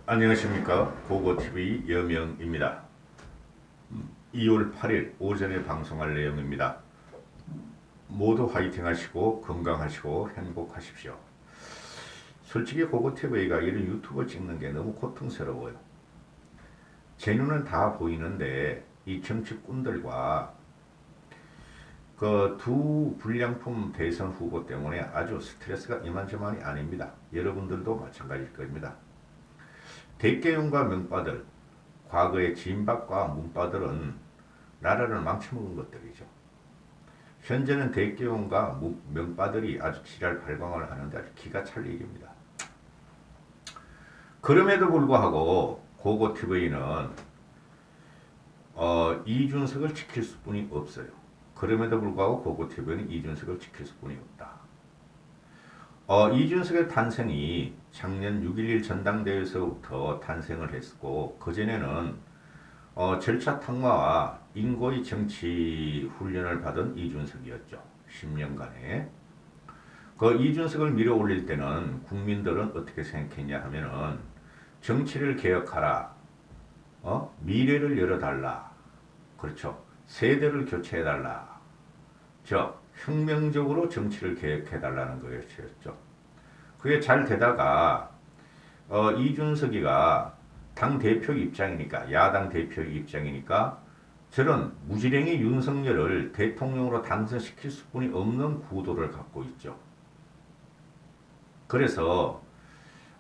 안녕하십니까. 고고TV 여명입니다. 2월 8일 오전에 방송할 내용입니다. 모두 화이팅 하시고 건강하시고 행복하십시오. 솔직히 고고TV가 이런 유튜브 찍는 게 너무 고통스러워요. 제 눈은 다 보이는데 이 정치꾼들과 그 두 불량품 대선 후보 때문에 아주 스트레스가 이만저만이 아닙니다. 여러분들도 마찬가지일 겁니다. 대개용과 명빠들, 과거의 진박과 문빠들은 나라를 망쳐먹은 것들이죠. 현재는 대개용과 명빠들이 아주 지랄 발광을 하는데 아주 기가 찰 일입니다. 그럼에도 불구하고 고고TV는 이준석을 지킬 수뿐이 없어요. 그럼에도 불구하고 고고TV는 이준석을 지킬 수뿐이 없다. 이준석의 탄생이 작년 6.11 전당대회에서부터 탄생을 했고 그전에는 절차 탕마와 인고의 정치 훈련을 받은 이준석이었죠. 10년간에. 그 이준석을 밀어 올릴 때는 국민들은 어떻게 생각했냐 하면은 정치를 개혁하라. 미래를 열어달라. 그렇죠. 세대를 교체해달라. 혁명적으로 정치를 개혁해달라는 것이었죠. 그게 잘 되다가 이준석이가 당 대표 입장이니까 야당 대표 입장이니까 저런 무지랭이 윤석열을 대통령으로 당선시킬 수뿐이 없는 구도를 갖고 있죠. 그래서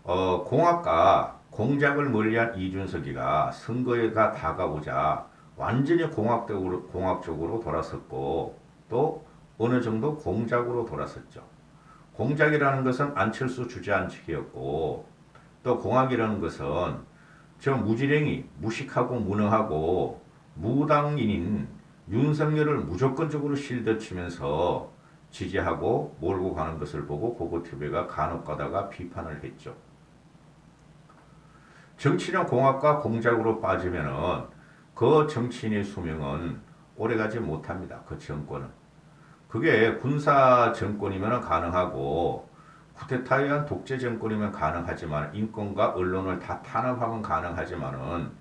공학과 공작을 멀리한 이준석이가 선거가 다가오자 완전히 공학적으로 돌아섰고 또 어느 정도 공작으로 돌아섰죠. 공작이라는 것은 안철수 주저앉히기였고 또 공학이라는 것은 저 무지랭이, 무식하고 무능하고 무당인인 윤석열을 무조건적으로 실드치면서 지지하고 몰고 가는 것을 보고 고고TV가 간혹 가다가 비판을 했죠. 정치는 공학과 공작으로 빠지면은 그 정치인의 수명은 오래가지 못합니다. 그 정권은. 그게 군사 정권이면 가능하고 쿠데타에 의한 독재 정권이면 가능하지만 인권과 언론을 다 탄압하면 가능하지만은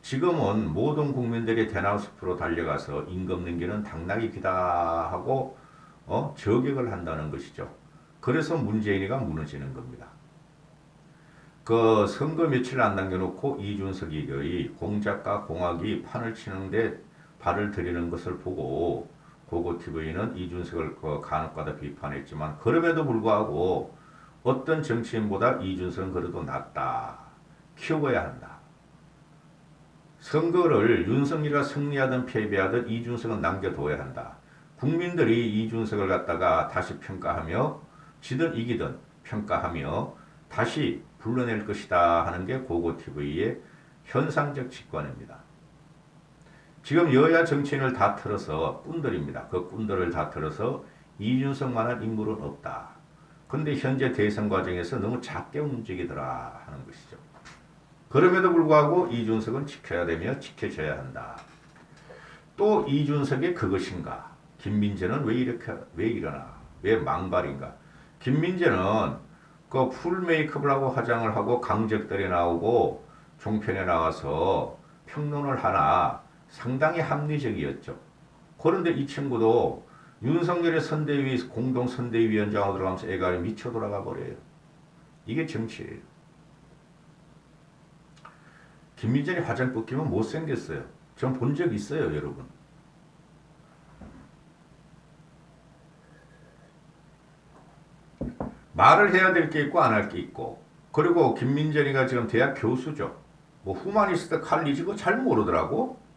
지금은 모든 국민들이 대나무숲으로 달려가서 임금 넘기는 당나귀 기다 하고 저격을 한다는 것이죠. 그래서 문재인이가 무너지는 겁니다. 그 선거 며칠 안 남겨놓고 이준석이 공작과 공학이 판을 치는데 발을 들이는 것을 보고 고고TV는 이준석을 간혹가다 비판했지만 그럼에도 불구하고 어떤 정치인보다 이준석은 그래도 낫다. 키워야 한다. 선거를 윤석열이가 승리하든 패배하든 이준석은 남겨둬야 한다. 국민들이 이준석을 갖다가 다시 평가하며 지든 이기든 평가하며 다시 불러낼 것이다 하는 게 고고TV의 현상적 직관입니다. 지금 여야 정치인을 다 틀어서 꾼들입니다. 그 꾼들을 다 틀어서 이준석만한 인물은 없다. 근데 현재 대선 과정에서 너무 작게 움직이더라 하는 것이죠. 그럼에도 불구하고 이준석은 지켜야 되며 지켜져야 한다. 또 이준석의 그것인가? 김민재는 왜 일어나? 왜 망발인가? 김민재는 그 풀 메이크업을 하고 화장을 하고 강적들이 나오고 종편에 나와서 평론을 하나 상당히 합리적이었죠. 그런데 이 친구도 윤석열의 선대위 공동 선대위원장으로 들어가면서 애가 미쳐 돌아가 버려요. 이게 정치예요. 김민재이 화장 벗기면 못생겼어요. 전 본 적 있어요, 여러분. 말을 해야 될 게 있고 안 할 게 있고. 그리고 김민재이가 지금 대학 교수죠. 뭐 후마니스트 칼리지 그거 잘 모르더라고.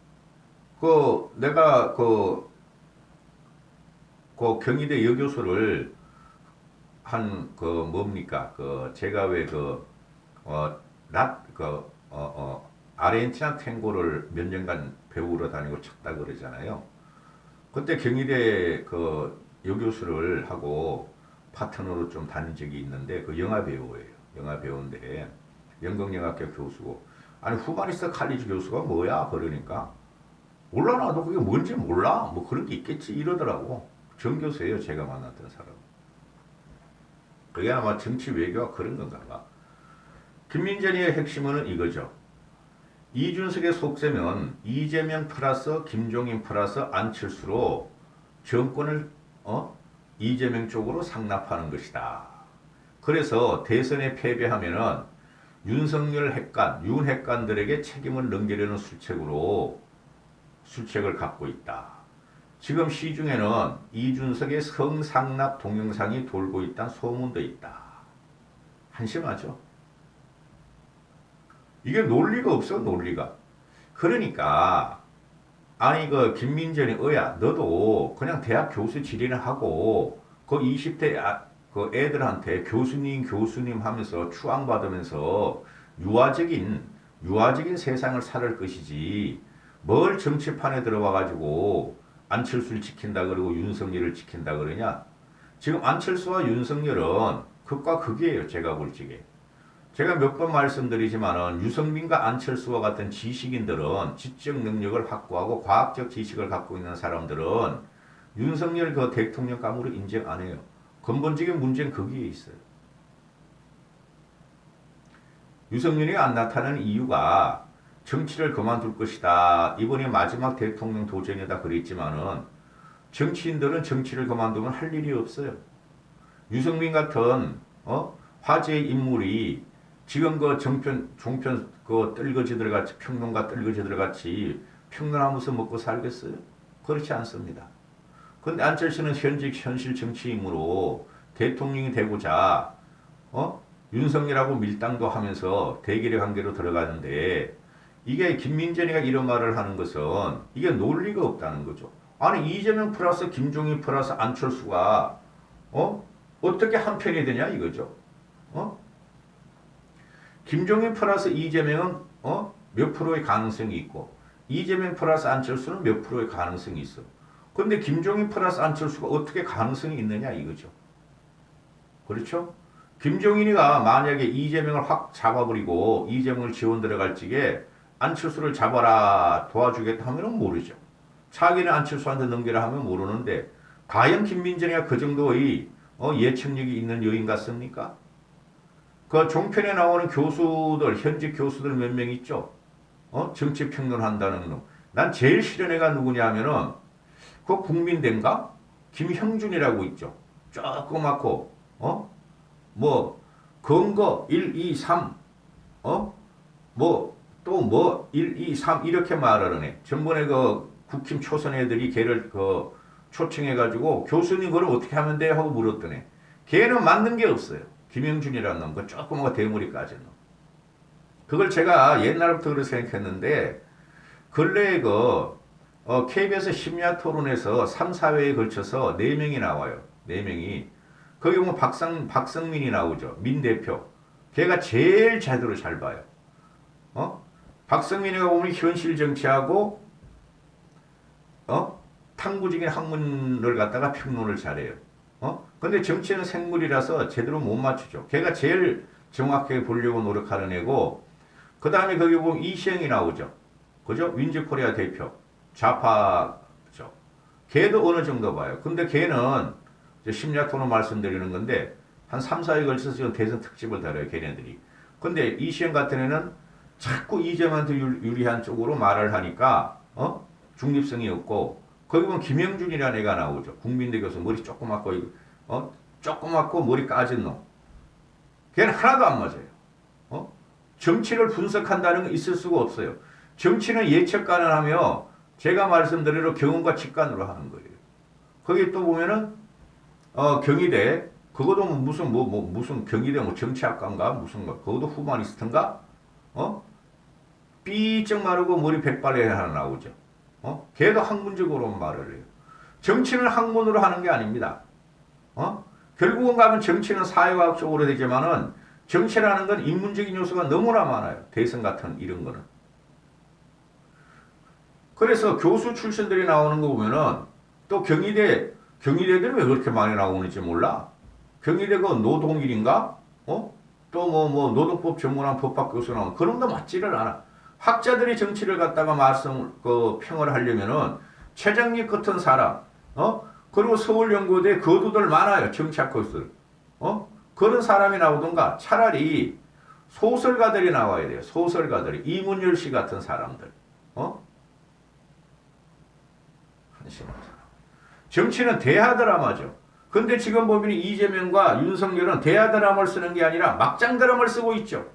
내가 그 경희대 여교수를 뭡니까 제가 왜 아르헨티나 탱고를 몇 년간 배우러 다니고 쳤다 그러잖아요. 그때 경희대 여교수를 하고 파트너로 좀 다닌 적이 있는데 그 영화 배우예요. 영화 배우인데 연극영화학교 교수고 아니 후마니스트 칼리지 교수가 뭐야 그러니까 몰라 나도 그게 뭔지 몰라 뭐 그런 게 있겠지 이러더라고. 정교수예요 제가 만났던 사람. 그게 아마 정치 외교가 그런 건가 봐. 김민전의 핵심은 이거죠. 이준석의 속셈은 이재명 플러스 김종인 플러스 안철수로 정권을 이재명 쪽으로 상납하는 것이다. 그래서 대선에 패배하면은 윤석열 핵관, 윤 핵관들에게 책임을 넘기려는 술책을 갖고 있다. 지금 시중에는 이준석의 성상납 동영상이 돌고 있다는 소문도 있다. 한심하죠? 이게 논리가 없어, 논리가. 그러니까 아니 그 김민전이 어야 너도 그냥 대학 교수 질의를 하고 그 20대 그 애들한테 교수님 하면서 추앙받으면서 유아적인 세상을 살 것이지 뭘 정치판에 들어와 가지고 안철수를 지킨다 그러고 윤석열을 지킨다 그러냐. 지금 안철수와 윤석열은 극과 극이에요. 제가 볼 적에. 제가 몇 번 말씀드리지만은 유승민과 안철수와 같은 지식인들은 지적 능력을 확보하고 과학적 지식을 갖고 있는 사람들은 윤석열 그 대통령감으로 인정 안 해요. 근본적인 문제는 거기에 있어요. 유승민이 안 나타나는 이유가 정치를 그만둘 것이다. 이번이 마지막 대통령 도전이다 그랬지만은 정치인들은 정치를 그만두면 할 일이 없어요. 유승민 같은 화제의 인물이 지금 그 종편 그 뜰거지들 같이 평론가 뜰거지들 같이 평론하면서 먹고 살겠어요? 그렇지 않습니다. 근데 안철수는 현실 정치인으로 대통령이 되고자 윤석열하고 밀당도 하면서 대결의 관계로 들어가는데 이게 김민전이가 이런 말을 하는 것은 이게 논리가 없다는 거죠. 아니 이재명 플러스 김종인 플러스 안철수가 어떻게 한 편이 되냐 이거죠. 김종인 플러스 이재명은 몇 프로의 가능성이 있고 이재명 플러스 안철수는 몇 프로의 가능성이 있어. 근데 김종인 플러스 안철수가 어떻게 가능성이 있느냐 이거죠. 그렇죠? 김종인이가 만약에 이재명을 확 잡아버리고 이재명을 지원 들어갈 적에 안철수를 잡아라 도와주겠다 하면 모르죠. 자기는 안철수한테 넘기라 하면 모르는데 과연 김민전이가 그 정도의 예측력이 있는 여인 같습니까? 그 종편에 나오는 교수들, 현직 교수들 몇 명 있죠? 정치 평론한다는 놈. 난 제일 싫은 애가 누구냐 하면은 그 국민대인가? 김형준이라고 있죠. 조그맣고 뭐 근거 1, 2, 3 또 1, 2, 3 이렇게 말하는 애. 전번에 그 국힘 초선 애들이 걔를 그 초청해가지고 교수님 그걸 어떻게 하면 돼? 하고 물었더니 걔는 맞는 게 없어요. 김영준이라는 놈, 그 조그마한 대머리 까진 놈. 그걸 제가 옛날부터 그렇게 생각했는데 근래에 KBS 심야 토론에서 3, 4회에 걸쳐서 4명이 나와요. 4명이. 거기 보면 박성민이 나오죠. 민 대표. 걔가 제일 제대로 잘 봐요. 박성민이가 보면 현실 정치하고 탐구적인 학문을 갖다가 평론을 잘해요. 근데 정치는 생물이라서 제대로 못 맞추죠. 걔가 제일 정확하게 보려고 노력하는 애고, 그 다음에 거기 보면 이시영이 나오죠. 그죠? 윈즈코리아 대표. 좌파죠. 걔도 어느 정도 봐요. 근데 걔는 심리학 토론 말씀드리는 건데, 한 3, 4회 걸쳐서 지금 대선 특집을 다뤄요, 걔네들이. 근데 이시영 같은 애는 자꾸 이재명한테 유리한 쪽으로 말을 하니까, 중립성이 없고, 거기 보면 김영준이라는 애가 나오죠. 국민대 교수, 머리 조그맣고, 조그맣고 머리 까진 놈. 걔는 하나도 안 맞아요. 정치를 분석한다는 건 있을 수가 없어요. 정치는 예측 가능하며 제가 말씀드린 경험과 직관으로 하는 거예요. 거기 또 보면은 경희대 그것도 무슨 경희대 정치학과인가 무슨 거 그것도 후마니스트인가 삐쩍 마르고 머리 백발에 하나 나오죠. 걔도 학문적으로 말을 해요. 정치는 학문으로 하는 게 아닙니다. 결국은 가면 정치는 사회과학적으로 되지만은 정치라는 건 인문적인 요소가 너무나 많아요. 대선 같은 이런 거는. 그래서 교수 출신들이 나오는 거 보면은 또 경희대들이 왜 그렇게 많이 나오는지 몰라. 경희대가 노동일인가? 또 노동법 전문한 법학 교수 나오는 그런 거 맞지를 않아. 학자들이 정치를 갖다가 평을 하려면은 최장립 같은 사람, 그리고 서울연구대 거두들 많아요. 정치학 교수들. 그런 사람이 나오던가 차라리 소설가들이 나와야 돼요. 소설가들이. 이문열 씨 같은 사람들. 한심한 사람. 정치는 대하 드라마죠. 근데 지금 보면 이재명과 윤석열은 대하 드라마를 쓰는 게 아니라 막장 드라마를 쓰고 있죠.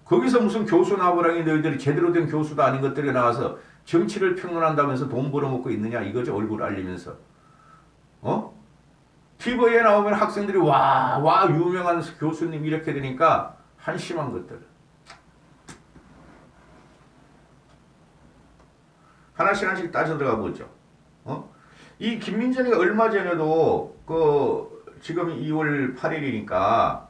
거기서 무슨 교수 나부랑이 너희들이 제대로 된 교수도 아닌 것들이 나와서 정치를 평론한다면서 돈 벌어먹고 있느냐 이거죠. 얼굴 알리면서. TV에 나오면 학생들이 와 유명한 교수님 이렇게 되니까 한심한 것들. 하나씩 따져 들어가 보죠. 이 김민전이가 얼마 전에도 지금 2월 8일이니까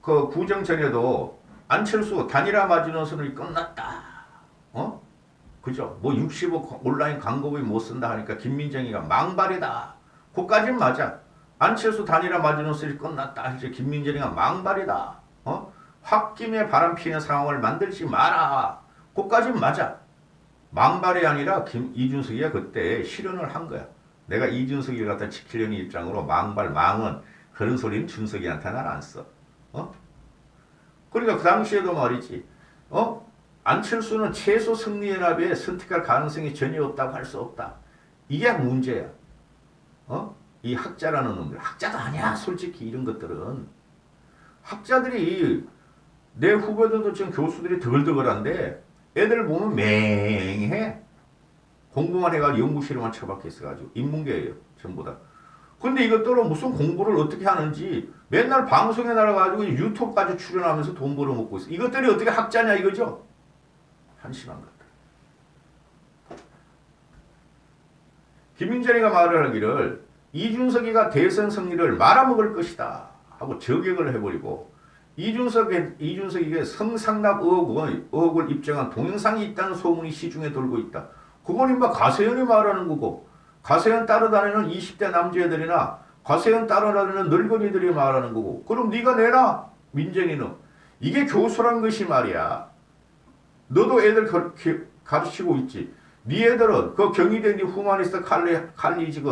그 구정 전에도 안철수 단일화 마지노선이 끝났다. 그죠? 뭐 60억 온라인 광고비 못 쓴다 하니까 김민정이가 망발이다. 그까진 맞아. 안철수 단일화 마지노선이 끝났다. 할때 김민정이가 망발이다. 홧김에 바람 피는 상황을 만들지 마라. 그까진 맞아. 망발이 아니라 이준석이가 그때 실언을 한 거야. 내가 이준석이를 갖다 지키려는 입장으로 망은 그런 소리는 준석이한테는 안 써. 그러니까 그 당시에도 말이지. 안철수는 최소 승리연합에 선택할 가능성이 전혀 없다고 할 수 없다. 이게 문제야. 이 학자라는 놈들. 학자도 아니야. 솔직히 이런 것들은. 학자들이 내 후배들도 지금 교수들이 덜덜한데 애들 보면 맹해. 공부만 해가지고 연구실에만 처박혀 있어가지고 인문계예요. 전부 다. 근데 이것들은 무슨 공부를 어떻게 하는지 맨날 방송에 나가가지고 유튜브까지 출연하면서 돈 벌어먹고 있어. 이것들이 어떻게 학자냐 이거죠. 한심한 것들. 김민전이가 말을 하기를 이준석이가 대선 승리를 말아먹을 것이다 하고 저격을 해버리고 이준석에게 성상납 의혹을 입증한 동영상이 있다는 소문이 시중에 돌고 있다. 그건 인마 가세현이 말하는 거고 가세현 따라다니는 20대 남자애들이나 가세현 따라다니는 늙은이들이 말하는 거고 그럼 네가 내라 민정이는. 이게 교수란 것이 말이야. 너도 애들 가르치고 있지. 네 애들은 그 경희대 네 후마니스트 칼리지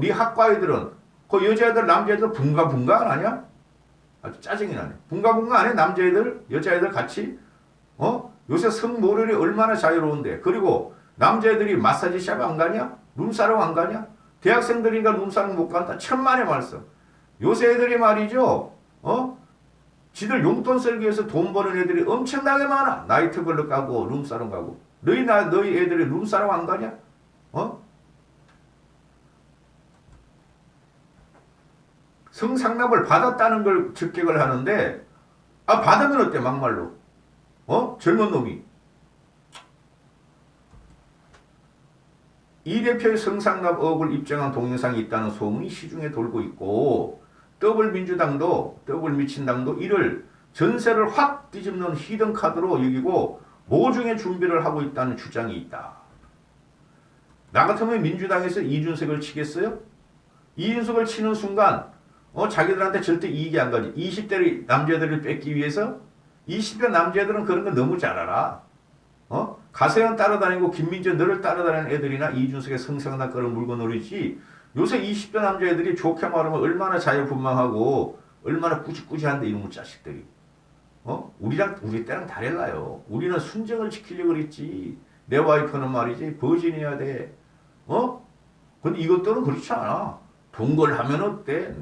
네 학과 애들은 그 여자애들 남자애들 분가 안 하냐? 아주 짜증이 나네. 분가 안 해? 남자애들 여자애들 같이? 요새 성모럴이 얼마나 자유로운데. 그리고 남자애들이 마사지샵 안 가냐? 룸사롱 안 가냐? 대학생들이니까 룸사롱 못 간다. 천만의 말씀. 요새 애들이 말이죠. 지들 용돈 쓸기 위해서 돈 버는 애들이 엄청나게 많아. 나이트클럽 가고 룸사롱 가고. 너희 애들이 룸사롱 안 가냐? 성상납을 받았다는 걸 적격을 하는데 받으면 어때 막말로? 젊은 놈이. 이 대표의 성상납 의혹을 입증한 동영상이 있다는 소문이 시중에 돌고 있고 더불민주당도 이를 전세를 확 뒤집는 히든카드로 여기고 모종의 준비를 하고 있다는 주장이 있다. 나 같으면 민주당에서 이준석을 치겠어요? 이준석을 치는 순간 자기들한테 절대 이익이 안 가지. 20대 남자들을 뺏기 위해서 20대 남자들은 그런 거 너무 잘 알아. 가세현 따라다니고 김민재 너를 따라다니는 애들이나 이준석의 성상납 거를 물고 놀이지. 요새 20대 남자애들이 좋게 말하면 얼마나 자유분방하고 얼마나 꾸지꾸지한데 이놈의 자식들이. 우리 때랑 다를라요. 우리는 순정을 지키려고 그랬지. 내 와이프는 말이지 버진해야 돼. 근데 이것들은 그렇지 않아. 동거하면 어때?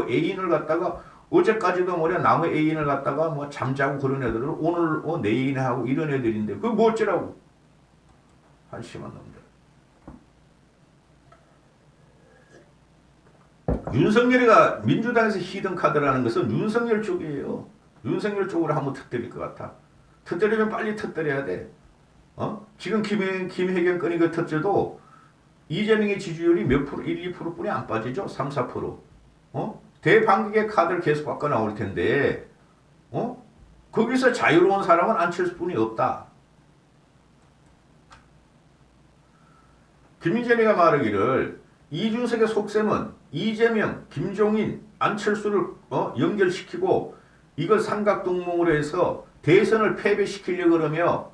애인을 갖다가 어제까지도 남의 애인을 갖다가 잠자고 그런 애들을 오늘 내 애인하고 이런 애들인데 그거 뭐 어쩌라고. 한심한 놈들. 윤석열이가 민주당에서 히든카드라는 것은 윤석열 쪽이에요. 윤석열 쪽으로 한번 터뜨릴 것 같아. 터뜨리면 빨리 터뜨려야 돼. 지금 김혜경 건이 그 터져도 이재명의 지지율이 몇 프로? 1, 2%뿐이 안 빠지죠? 3, 4%. 대반격의 카드를 계속 바꿔 나올 텐데 거기서 자유로운 사람은 안철수뿐이 없다. 김민재가 말하기를 이준석의 속셈은 이재명, 김종인, 안철수를 연결시키고 이걸 삼각동맹으로 해서 대선을 패배시키려고 그러며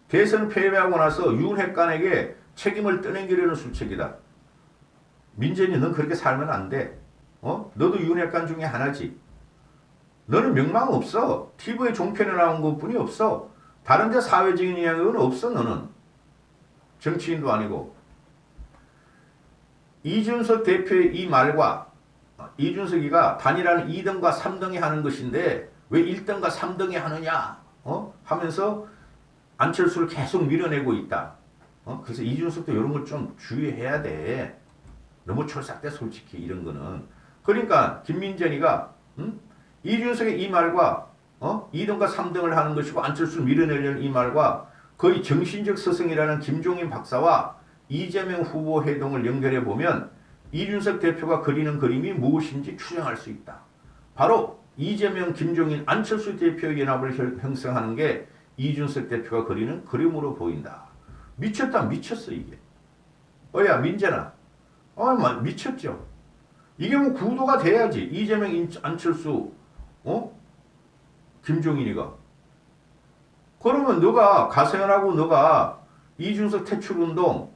대선 패배하고 나서 윤핵관에게 책임을 떠넘기려는 술책이다. 민재니 넌 그렇게 살면 안 돼. 너도 윤핵관 중에 하나지. 너는 명망 없어. TV에 종편에 나온 것뿐이 없어. 다른 데 사회적인 이야기는 없어. 너는 정치인도 아니고. 이준석 대표의 이 말과 이준석이가 단일화는 2등과 3등이 하는 것인데 왜 1등과 3등이 하느냐 하면서 안철수를 계속 밀어내고 있다. 그래서 이준석도 이런 걸 좀 주의해야 돼. 너무 촐싹대 솔직히 이런 거는. 그러니까 김민전이가 이준석의 이 말과 2등과 3등을 하는 것이고 안철수를 밀어내려는 이 말과 거의 정신적 스승이라는 김종인 박사와 이재명 후보 회동을 연결해 보면 이준석 대표가 그리는 그림이 무엇인지 추정할 수 있다. 바로 이재명, 김종인, 안철수 대표의 연합을 형성하는 게 이준석 대표가 그리는 그림으로 보인다. 미쳤다 미쳤어 이게. 야 민재나. 미쳤죠. 이게 뭐 구도가 돼야지. 이재명, 안철수, 김종인이가. 그러면 너가 가세현하고 너가 이준석 퇴출운동,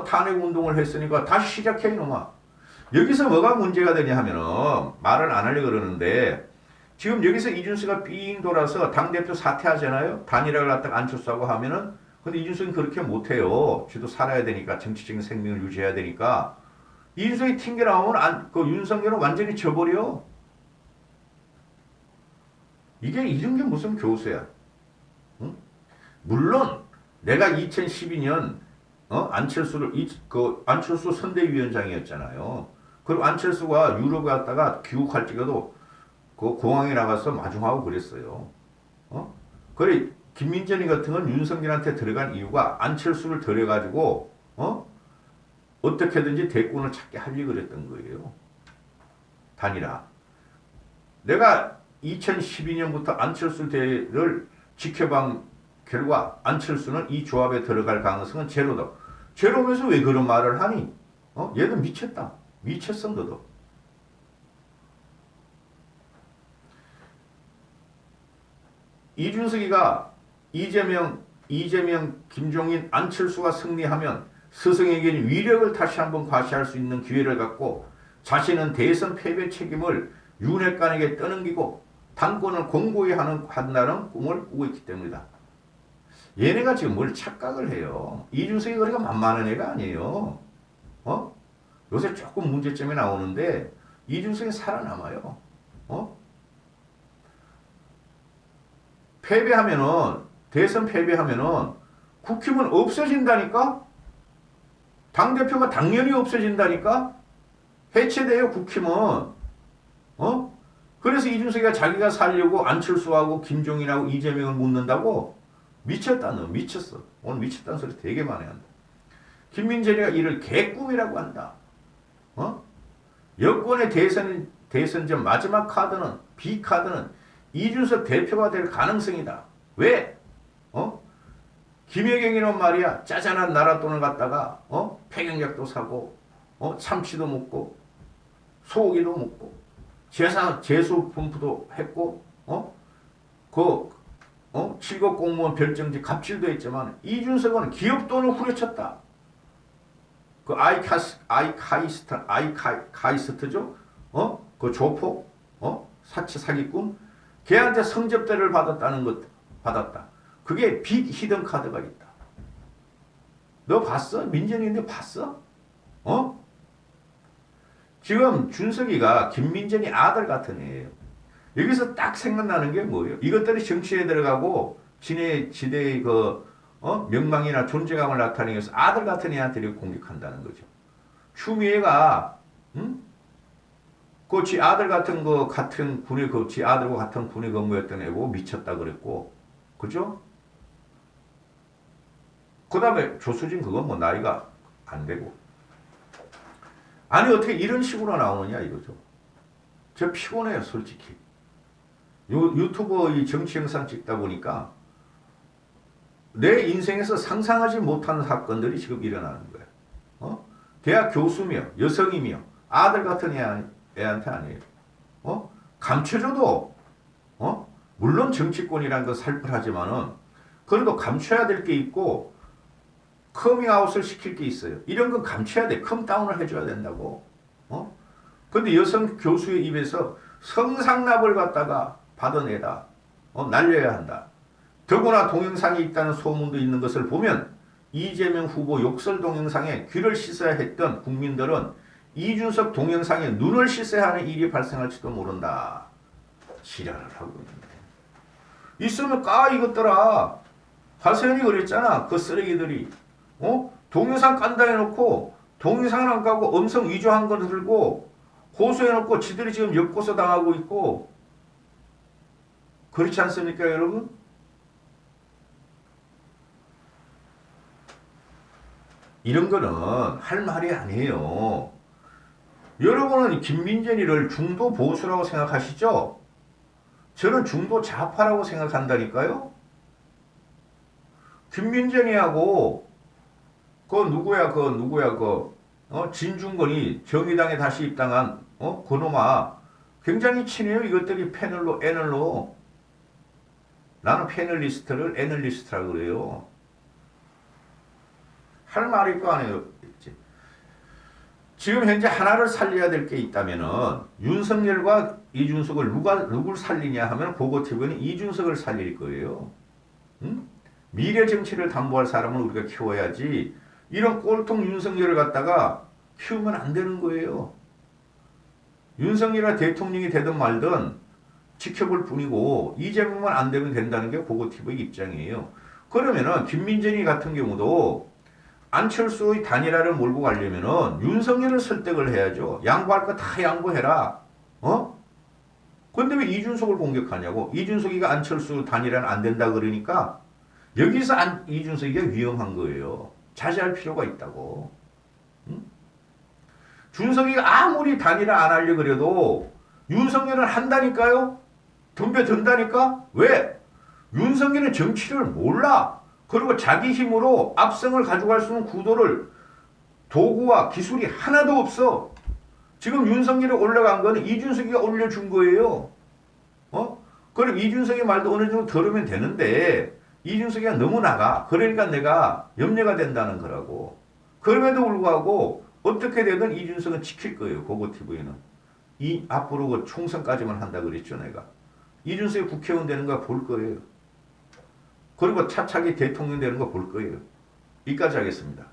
탄핵운동을 했으니까 다시 시작해 이놈아. 여기서 뭐가 문제가 되냐 하면은 말을 안 하려고 그러는데 지금 여기서 이준석이 삥 돌아서 당대표 사퇴하잖아요. 단일화를 갖다가 안철수하고 하면은 근데 이준석이 그렇게 못해요. 쥐도 살아야 되니까 정치적인 생명을 유지해야 되니까 이준석이 튕겨 나오면 그 윤석열은 완전히 져버려. 이게 이런 게 무슨 교수야. 응? 물론 내가 2012년 안철수 선대위원장이었잖아요. 그리고 안철수가 유럽에 갔다가 귀국할 적에도 그 공항에 나가서 마중하고 그랬어요. 그래 김민전이 같은 건 윤석열한테 들어간 이유가 안철수를 들여가지고 어떻게든지 대권을 찾게 하려고 그랬던 거예요. 단일화. 내가 2012년부터 안철수를 지켜본 결과 안철수는 이 조합에 들어갈 가능성은 제로다. 제로면서 왜 그런 말을 하니? 얘도 미쳤다. 미쳤어 너도. 이준석이가 이재명, 김종인, 안철수가 승리하면 스승에게는 위력을 다시 한번 과시할 수 있는 기회를 갖고 자신은 대선 패배 책임을 윤핵관에게 떠넘기고 당권을 공고히 한다는 꿈을 꾸고 있기 때문이다. 얘네가 지금 뭘 착각을 해요. 이준석이 그러니까 만만한 애가 아니에요. 요새 조금 문제점이 나오는데 이준석이 살아남아요. 대선 패배하면은 국힘은 없어진다니까? 당대표가 당연히 없어진다니까? 해체돼요, 국힘은. 그래서 이준석이가 자기가 살려고 안철수하고 김종인하고 이재명을 묻는다고? 미쳤다, 너. 미쳤어. 오늘 미쳤다는 소리 되게 많이 한다. 김민재리가 이를 개꿈이라고 한다. 여권의 대선전 마지막 카드는, B카드는 이준석 대표가 될 가능성이다. 왜? 김혜경이는 말이야, 짜잔한 나랏돈을 갖다가, 폐경약도 사고, 참치도 먹고, 소고기도 먹고, 재수 분포도 했고, 7급 공무원 별정지 갑질도 했지만, 이준석은 기업 돈을 후려쳤다. 그 아이카이스트죠? 그 조폭? 사치 사기꾼? 걔한테 성접대를 받았다. 그게 빅 히든 카드가 있다. 너 봤어? 민전이인데 봤어? 지금 준석이가 김민전이 아들 같은 애예요. 여기서 딱 생각나는 게 뭐예요? 이것들이 정치에 들어가고 지네의 명망이나 존재감을 나타내기 위해서 아들 같은 애한테 공격한다는 거죠. 추미애가 지 아들 같은 군에 지 아들과 같은 군에 근무했던 애고 미쳤다 그랬고, 그죠? 그 다음에 조수진 그건 뭐 나이가 안 되고. 아니 어떻게 이런 식으로 나오느냐 이거죠. 저 피곤해요 솔직히. 유튜버 이 정치 영상 찍다 보니까 내 인생에서 상상하지 못한 사건들이 지금 일어나는 거예요. 대학 교수며 여성이며 아들 같은 애한테 아니에요. 감춰줘도 물론 정치권이라는 건 살벌하지만은 그래도 감춰야 될 게 있고 커밍아웃을 시킬 게 있어요. 이런 건 감춰야 돼. 컴다운을 해줘야 된다고. 근데 여성 교수의 입에서 성상납을 갖다가 받아내다. 날려야 한다. 더구나 동영상이 있다는 소문도 있는 것을 보면 이재명 후보 욕설 동영상에 귀를 씻어야 했던 국민들은 이준석 동영상에 눈을 씻어야 하는 일이 발생할지도 모른다. 지랄을 하고 있는데. 있으면 까 이것들아. 하세연이 그랬잖아. 그 쓰레기들이. 동영상 깐다 해놓고 동영상을 안 까고 음성 위조한 걸 들고 고소해놓고 지들이 지금 역고소 당하고 있고 그렇지 않습니까 여러분? 이런 거는 할 말이 아니에요. 여러분은 김민전이를 중도 보수라고 생각하시죠? 저는 중도 좌파라고 생각한다니까요. 김민전이하고 진중권이 정의당에 다시 입당한 그놈아 굉장히 친해요. 이것들이 패널로 애널로. 나는 패널리스트를 애널리스트라고 그래요. 할 말이 있고 안 해요. 지금 현재 하나를 살려야 될 게 있다면은 윤석열과 이준석을 누굴 살리냐 하면 고고TV는 이준석을 살릴 거예요. 응? 미래 정치를 담보할 사람을 우리가 키워야지 이런 꼴통 윤석열을 갖다가 키우면 안 되는 거예요. 윤석열이 대통령이 되든 말든 지켜볼 뿐이고 이재명만 안 되면 된다는 게 고고TV 입장이에요. 그러면은 김민전이 같은 경우도 안철수의 단일화를 몰고 가려면은 윤석열을 설득을 해야죠. 양보할 거 다 양보해라. 근데 왜 이준석을 공격하냐고. 이준석이가 안철수 단일화는 안 된다 그러니까 여기서 이준석이가 위험한 거예요. 자제할 필요가 있다고. 준석이가 아무리 단일화 안 하려고 그래도 윤석열은 한다니까요. 덤벼든다니까. 왜? 윤석열은 정치를 몰라. 그리고 자기 힘으로 압승을 가져갈 수 있는 구도를 도구와 기술이 하나도 없어. 지금 윤석열이 올라간 거는 이준석이가 올려준 거예요. 그럼 이준석의 말도 어느 정도 들으면 되는데 이준석이가 너무 나가. 그러니까 내가 염려가 된다는 거라고. 그럼에도 불구하고 어떻게 되든 이준석은 지킬 거예요. 고고TV는. 앞으로 그 총선까지만 한다 그랬죠 내가. 이준석이 국회의원 되는 거 볼 거예요. 그리고 차차기 대통령 되는 거 볼 거예요. 여기까지 하겠습니다.